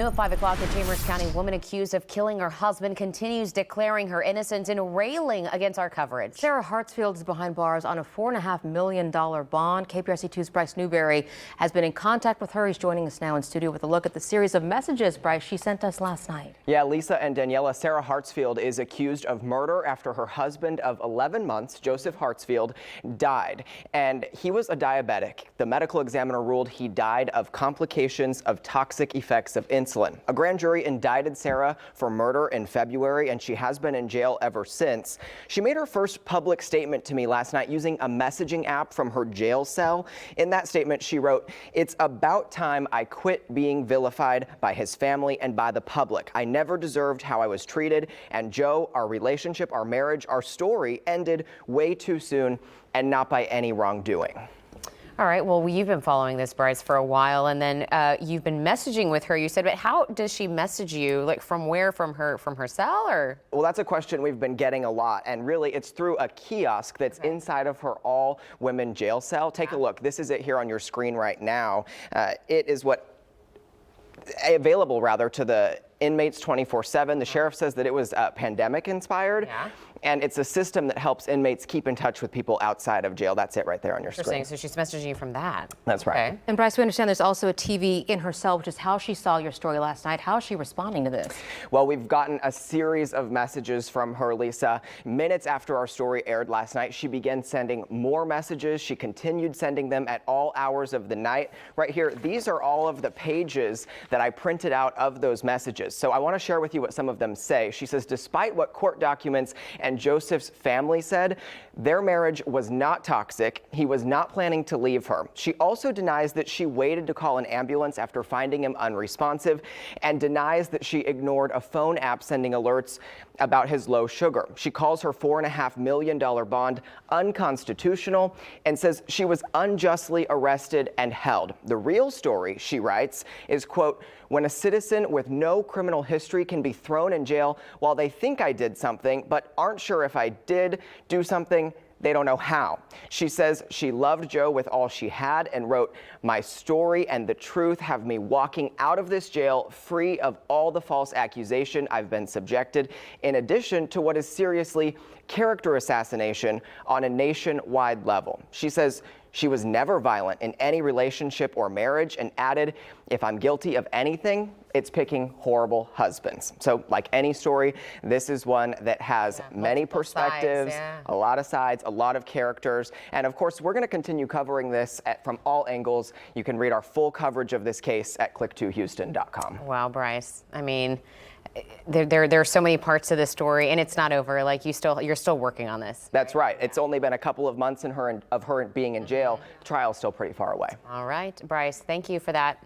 At 5 o'clock, a Chambers County woman accused of killing her husband continues declaring her innocence and railing against our coverage. Sarah Hartsfield is behind bars on a $4.5 million bond. KPRC 2's Bryce Newberry has been in contact with her. He's joining us now in studio with a look at the series of messages, Bryce, she sent us last night. Yeah, Lisa and Daniela, Sarah Hartsfield is accused of murder after her husband of 11 months, Joseph Hartsfield, died. And he was a diabetic. The medical examiner ruled he died of complications of toxic effects of insulin. A grand jury indicted Sarah for murder in February, and she has been in jail ever since. She made her first public statement to me last night using a messaging app from her jail cell. In that statement, she wrote, "It's about time I quit being vilified by his family and by the public. I never deserved how I was treated, and Joe, our relationship, our marriage, our story ended way too soon and not by any wrongdoing." All right. Well, you've been following this, Bryce, for a while, and then you've been messaging with her. You said, but how does she message you? Like from where? From her cell, or? Well, that's a question we've been getting a lot, and really it's through a kiosk that's inside of her all-women jail cell. Take a look. This is it here on your screen right now. It is available rather to the inmates 24/7. The sheriff says that it was pandemic inspired. Yeah. And it's a system that helps inmates keep in touch with people outside of jail. That's it right there on your screen. So she's messaging you from that. That's right. Okay. And Bryce, we understand there's also a TV in her cell, which is how she saw your story last night. How is she responding to this? Well, we've gotten a series of messages from her, Lisa. Minutes after our story aired last night, she began sending more messages. She continued sending them at all hours of the night. Right here, these are all of the pages that I printed out of those messages. So I want to share with you what some of them say. She says, despite what court documents and Joseph's family said, their marriage was not toxic. He was not planning to leave her. She also denies that she waited to call an ambulance after finding him unresponsive, and denies that she ignored a phone app sending alerts about his low sugar. She calls her $4.5 million bond unconstitutional and says she was unjustly arrested and held. The real story, she writes, is, quote, when a citizen with no criminal history can be thrown in jail while they think I did something but aren't sure if I did do something, they don't know how. She says she loved Joe with all she had and wrote, my story and the truth have me walking out of this jail free of all the false accusation I've been subjected, in addition to what is seriously character assassination on a nationwide level. She says she was never violent in any relationship or marriage, and added, if I'm guilty of anything, it's picking horrible husbands. So like any story, this is one that has many perspectives, a lot of sides, a lot of characters. And of course, we're going to continue covering this from all angles. You can read our full coverage of this case at click2houston.com. Wow, Bryce. I mean, there are so many parts to this story, and it's not over. Like you're still working on this. That's right. It's only been a couple of months of her being in jail. The trial's still pretty far away. All right, Bryce, thank you for that.